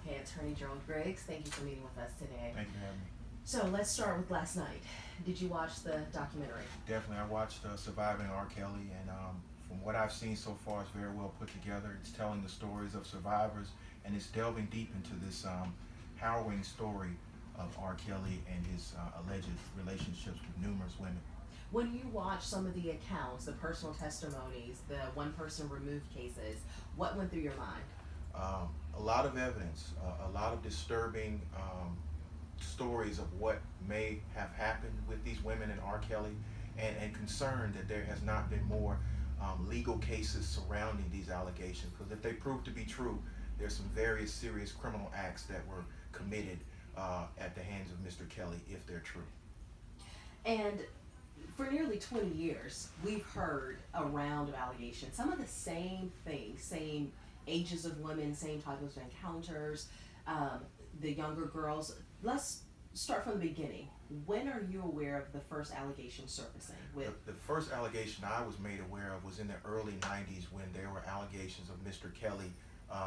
Okay, Attorney Gerald Griggs, thank you for meeting with us today. Thank you for having me. So let's start with last night. Did you watch the documentary? Definitely, I watched Surviving R. Kelly, and from what I've seen so far, it's very well put together. It's telling the stories of survivors, and it's delving deep into this harrowing story of R. Kelly and his alleged relationships with numerous women. When you watch some of the accounts, the personal testimonies, the one person removed cases, what went through your mind? A lot of evidence, a lot of disturbing stories of what may have happened with these women and R. Kelly, and concern that there has not been more legal cases surrounding these allegations. Because if they prove to be true, there's some very serious criminal acts that were committed at the hands of Mr. Kelly, if they're true. And for nearly 20 years, we've heard a round of allegations, some of the same things, same ages of women, same types of encounters, the younger girls. Let's start from the beginning. When are you aware of the first allegation surfacing? The first allegation I was made aware of was in the early 90s when there were allegations of Mr. Kelly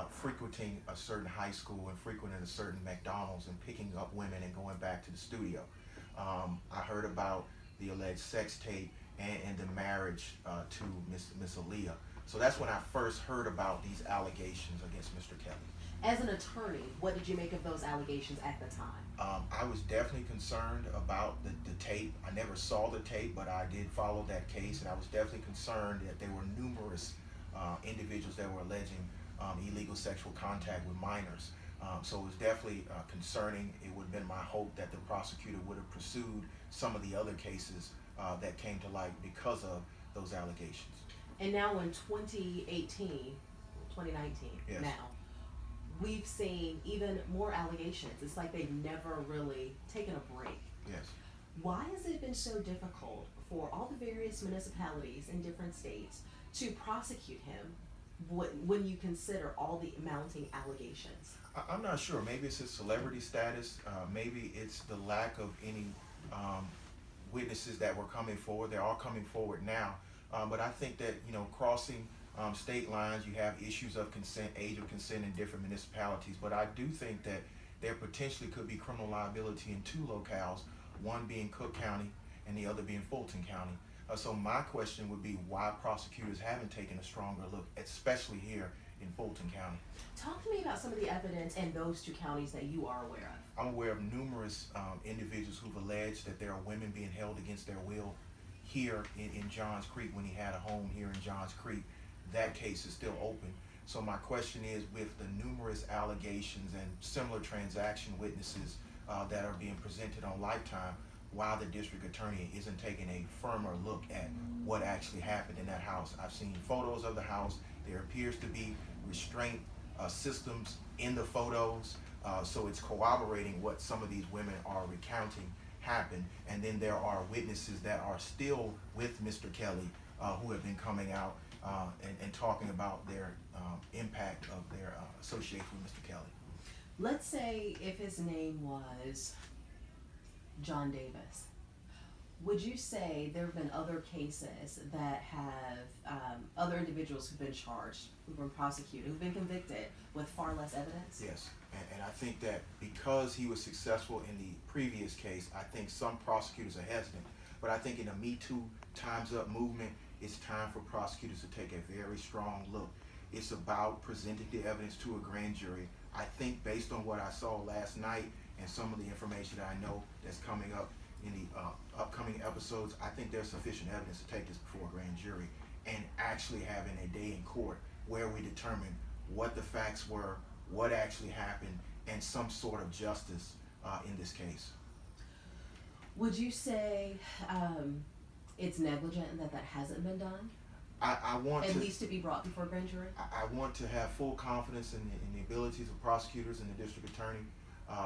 frequenting a certain high school and frequenting a certain McDonald's and picking up women and going back to the studio. I heard about the alleged sex tape and the marriage to Miss Aaliyah. So that's when I first heard about these allegations against Mr. Kelly. As an attorney, what did you make of those allegations at the time? I was definitely concerned about the tape. I never saw the tape, but I did follow that case, and I was definitely concerned that there were numerous individuals that were alleging illegal sexual contact with minors. So it was definitely concerning. It would have been my hope that the prosecutor would have pursued some of the other cases that came to light because of those allegations. And now in 2018, 2019, Yes. now, we've seen even more allegations. It's like they've never really taken a break. Yes. Why has it been so difficult for all the various municipalities in different states to prosecute him when you consider all the mounting allegations? I'm not sure. Maybe it's his celebrity status. Maybe it's the lack of any witnesses that were coming forward. They're all coming forward now. But I think that, crossing state lines, you have issues of consent, age of consent in different municipalities. But I do think that there potentially could be criminal liability in two locales, one being Cook County and the other being Fulton County. So my question would be why prosecutors haven't taken a stronger look, especially here in Fulton County. Talk to me about some of the evidence in those two counties that you are aware of. I'm aware of numerous individuals who've alleged that there are women being held against their will here in Johns Creek when he had a home here in Johns Creek. That case is still open. So my question is, with the numerous allegations and similar transaction witnesses that are being presented on Lifetime, why the district attorney isn't taking a firmer look at what actually happened in that house. I've seen photos of the house. There appears to be restraint systems in the photos, so it's corroborating what some of these women are recounting happened. And then there are witnesses that are still with Mr. Kelly who have been coming out and talking about their impact of their association with Mr. Kelly. Let's say if his name was John Davis, would you say there have been other cases that have other individuals who've been charged, who've been prosecuted, who've been convicted with far less evidence? Yes, and I think that because he was successful in the previous case, I think some prosecutors are hesitant. But I think in the Me Too Time's Up movement, it's time for prosecutors to take a very strong look. It's about presenting the evidence to a grand jury. I think based on what I saw last night and some of the information that I know that's coming up in the upcoming episodes, I think there's sufficient evidence to take this before a grand jury and actually having a day in court where we determine what the facts were, what actually happened, and some sort of justice in this case. Would you say it's negligent that hasn't been done? I want at least to be brought before a grand jury? I want to have full confidence in the abilities of prosecutors and the district attorney.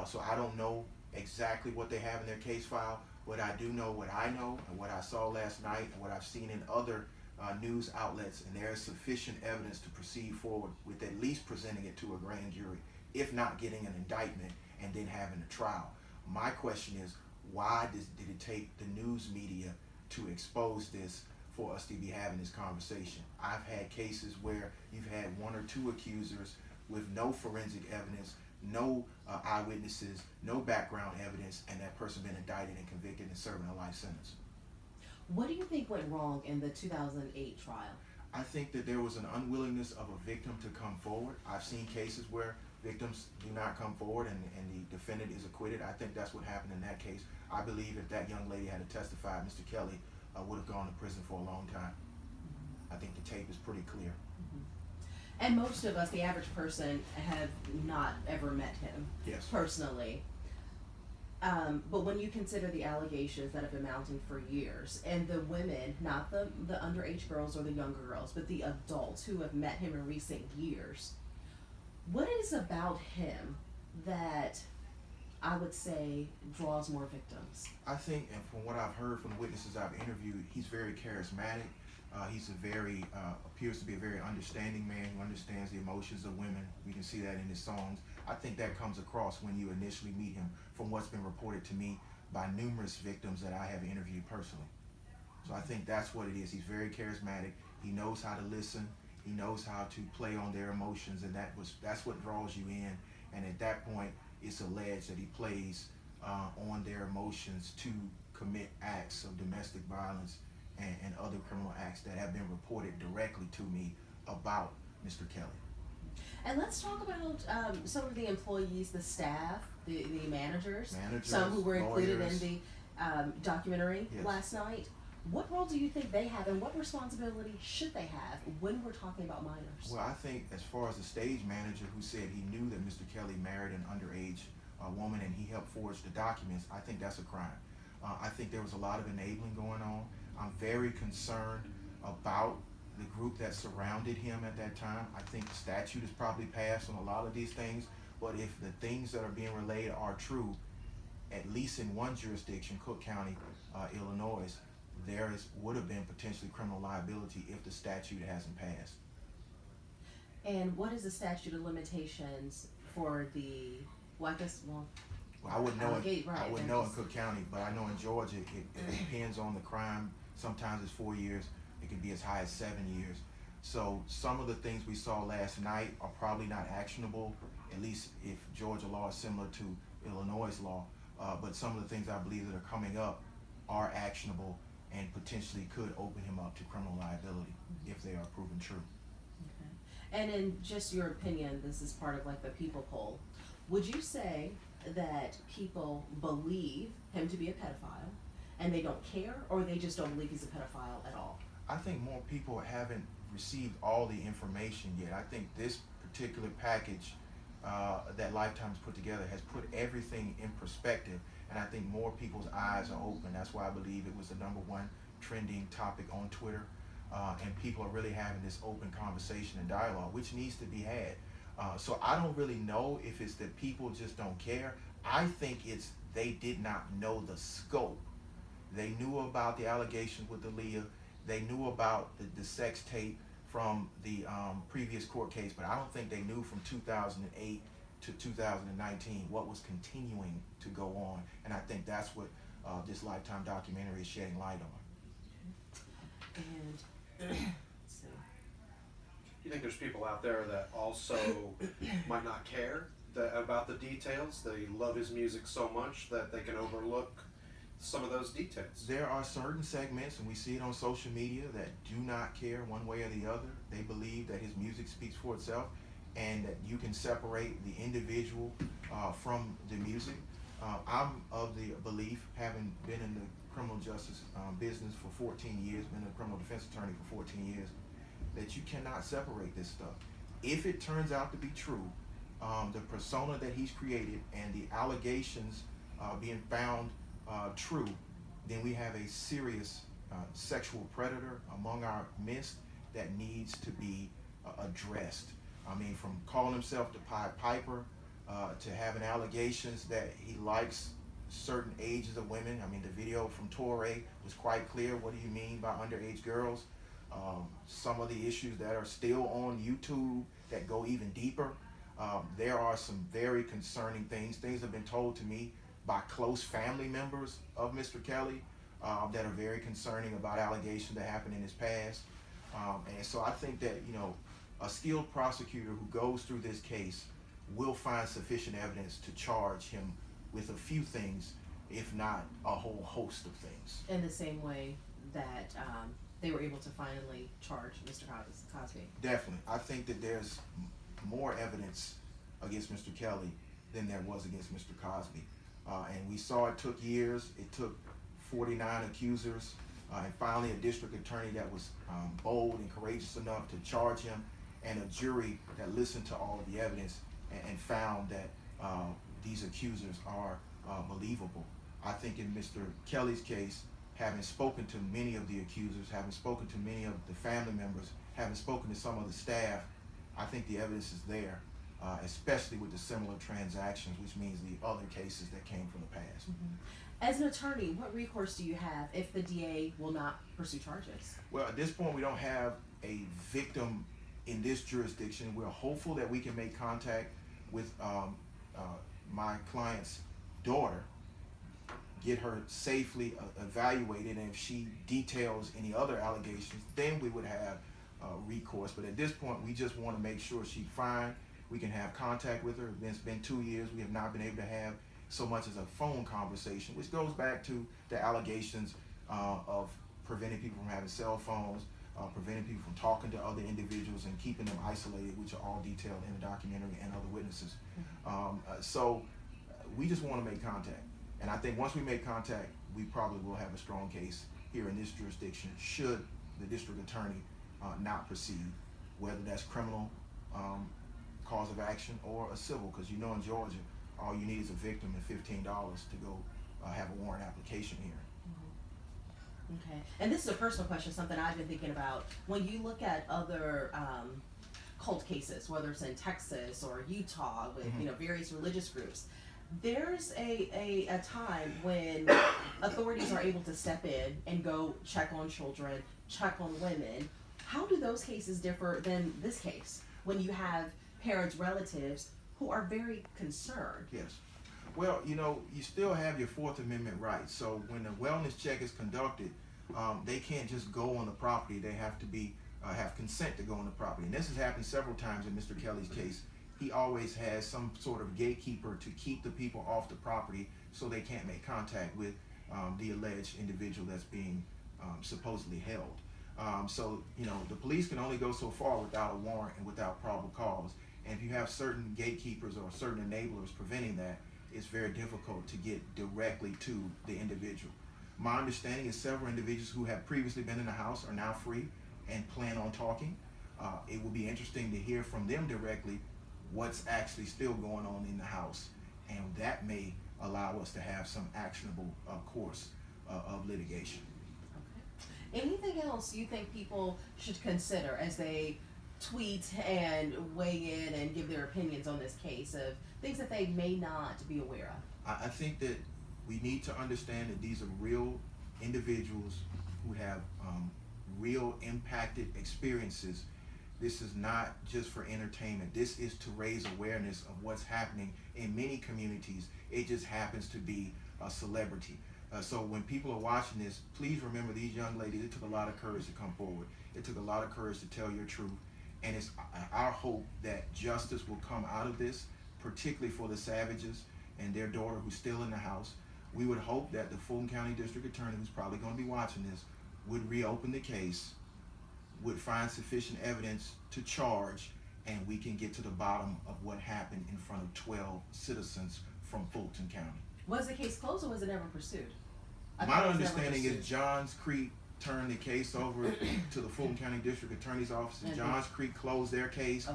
So I don't know exactly what they have in their case file. What I do know, what I know, and what I saw last night, and what I've seen in other news outlets, and there is sufficient evidence to proceed forward with at least presenting it to a grand jury, if not getting an indictment and then having a trial. My question is, why did it take the news media to expose this for us to be having this conversation? I've had cases where you've had one or two accusers with no forensic evidence no eyewitnesses, no background evidence, and that person been indicted and convicted and serving a life sentence. What do you think went wrong in the 2008 trial? I think that there was an unwillingness of a victim to come forward. I've seen cases where victims do not come forward and the defendant is acquitted. I think that's what happened in that case. I believe if that young lady had testified, Mr. Kelly would have gone to prison for a long time. I think the tape is pretty clear. And most of us, the average person, have not ever met him Yes. personally. But when you consider the allegations that have been mounting for years, and the women, not the underage girls or the younger girls, but the adults who have met him in recent years, what is about him that I would say draws more victims? I think, and from what I've heard from the witnesses I've interviewed, he's very charismatic. He's appears to be a very understanding man who understands the emotions of women. We can see that in his songs. I think that comes across when you initially meet him, from what's been reported to me by numerous victims that I have interviewed personally. So I think that's what it is. He's very charismatic. He knows how to listen. He knows how to play on their emotions, and that's what draws you in. And at that point, it's alleged that he plays on their emotions to commit acts of domestic violence and other criminal acts that have been reported directly to me about Mr. Kelly. And let's talk about some of the employees, the staff, the managers, some who were included lawyers. in the documentary Yes. last night. What role do you think they have, and what responsibility should they have when we're talking about minors? Well, I think as far as the stage manager who said he knew that Mr. Kelly married an underage woman and he helped forge the documents, I think that's a crime. I think there was a lot of enabling going on. I'm very concerned about the group that surrounded him at that time. I think the statute is probably passed on a lot of these things, but if the things that are being relayed are true, at least in one jurisdiction, Cook County, Illinois, would have been potentially criminal liability if the statute hasn't passed. And what is the statute of limitations for the, well, I guess, well, Well, I wouldn't know right, I wouldn't know in Cook County, but I know in Georgia it depends on the crime. Sometimes it's 4 years. It can be as high as 7 years. So some of the things we saw last night are probably not actionable, at least if Georgia law is similar to Illinois law. But some of the things I believe that are coming up are actionable and potentially could open him up to criminal liability if they are proven true. okay. And in just your opinion, this is part of like the people poll, would you say that people believe him to be a pedophile and they don't care, or they just don't believe he's a pedophile at all? I think more people haven't received all the information yet. I think this particular package that Lifetime has put together has put everything in perspective, and I think more people's eyes are open. That's why I believe it was the #1 trending topic on Twitter, and people are really having this open conversation and dialogue, which needs to be had. So I don't really know if it's that people just don't care. I think it's they did not know the scope. They knew about the allegations with Aaliyah. They knew about the sex tape from the previous court case, but I don't think they knew from 2008 to 2019 what was continuing to go on. And I think that's what this Lifetime documentary is shedding light on. And let's see. You think there's people out there that also might not care about the details? They love his music so much that they can overlook some of those details. There are certain segments, and we see it on social media, that do not care one way or the other. They believe that his music speaks for itself and that you can separate the individual from the music. I'm of the belief, having been in the criminal justice business for 14 years, been a criminal defense attorney for 14 years, that you cannot separate this stuff. If it turns out to be true, the persona that he's created and the allegations being found true, then we have a serious sexual predator among our midst that needs to be addressed. I mean, from calling himself the Pied Piper to having allegations that he likes certain ages of women. I mean, the video from Torre was quite clear. What do you mean by underage girls? Some of the issues that are still on YouTube that go even deeper. There are some very concerning things. Things have been told to me by close family members of Mr. Kelly that are very concerning about allegations that happened in his past. And so I think that, a skilled prosecutor who goes through this case we'll find sufficient evidence to charge him with a few things, if not a whole host of things. In the same way that they were able to finally charge Mr. Cosby. Definitely. I think that there's more evidence against Mr. Kelly than there was against Mr. Cosby. And we saw it took years. It took 49 accusers, and finally a district attorney that was bold and courageous enough to charge him, and a jury that listened to all of the evidence and found that these accusers are believable. I think in Mr. Kelly's case, having spoken to many of the accusers, having spoken to many of the family members, having spoken to some of the staff, I think the evidence is there, especially with the similar transactions, which means the other cases that came from the past. Mm-hmm. As an attorney, what recourse do you have if the DA will not pursue charges? Well, at this point, we don't have a victim in this jurisdiction. We're hopeful that we can make contact with my client's daughter, get her safely evaluated, and if she details any other allegations, then we would have recourse. But at this point, we just want to make sure she's fine. We can have contact with her. It's been 2 years. We have not been able to have so much as a phone conversation, which goes back to the allegations of preventing people from having cell phones, preventing people from talking to other individuals and keeping them isolated, which are all detailed in the documentary, and other witnesses. So we just want to make contact. And I think once we make contact, we probably will have a strong case here in this jurisdiction should the district attorney not proceed, whether that's criminal cause of action or a civil, because in Georgia, all you need is a victim and $15 to go have a warrant application here. Okay, and this is a personal question, something I've been thinking about. When you look at other cult cases, whether it's in Texas or Utah with various religious groups, there's a time when authorities are able to step in and go check on children, check on women. How do those cases differ than this case, when you have parents, relatives who are very concerned? Yes. Well, you still have your Fourth Amendment rights. So when a wellness check is conducted, they can't just go on the property. They have to be have consent to go on the property. And this has happened several times in Mr. Kelly's case. He always has some sort of gatekeeper to keep the people off the property so they can't make contact with the alleged individual that's being supposedly held. So the police can only go so far without a warrant and without probable cause. And if you have certain gatekeepers or certain enablers preventing that, it's very difficult to get directly to the individual. My understanding is several individuals who have previously been in the house are now free and plan on talking. It will be interesting to hear from them directly what's actually still going on in the house, and that may allow us to have some actionable course of litigation. Okay. Anything else you think people should consider as they tweet and weigh in and give their opinions on this case, of things that they may not be aware of? I think that we need to understand that these are real individuals who have real impacted experiences. This is not just for entertainment. This is to raise awareness of what's happening in many communities. It just happens to be a celebrity. So when people are watching this, please remember these young ladies, it took a lot of courage to come forward. It took a lot of courage to tell your truth. And it's our hope that justice will come out of this, particularly for the Savages and their daughter who's still in the house. We would hope that the Fulton County District Attorney, who's probably going to be watching this, would reopen the case, would find sufficient evidence to charge, and we can get to the bottom of what happened in front of 12 citizens from Fulton County. Was the case closed or was it never pursued? My understanding is Johns Creek turned the case over to the Fulton County District Attorney's Office, and Johns Creek closed their case,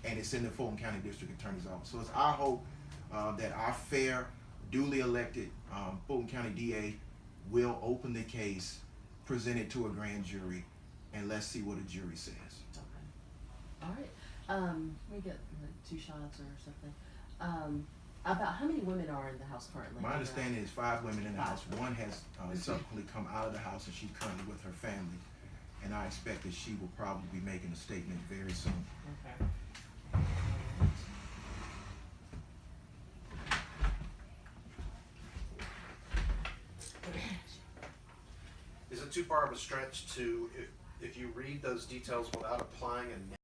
and it's in the Fulton County District Attorney's Office. So it's our hope that our fair, duly elected Fulton County DA will open the case, present it to a grand jury, and let's see what a jury says. Okay. All right. We get like 2 shots or something. About how many women are in the house currently? My understanding is 5 women in the house. One has subsequently come out of the house, and she's currently with her family. And I expect that she will probably be making a statement very soon. Okay. Is it too far of a stretch to, if you read those details without applying a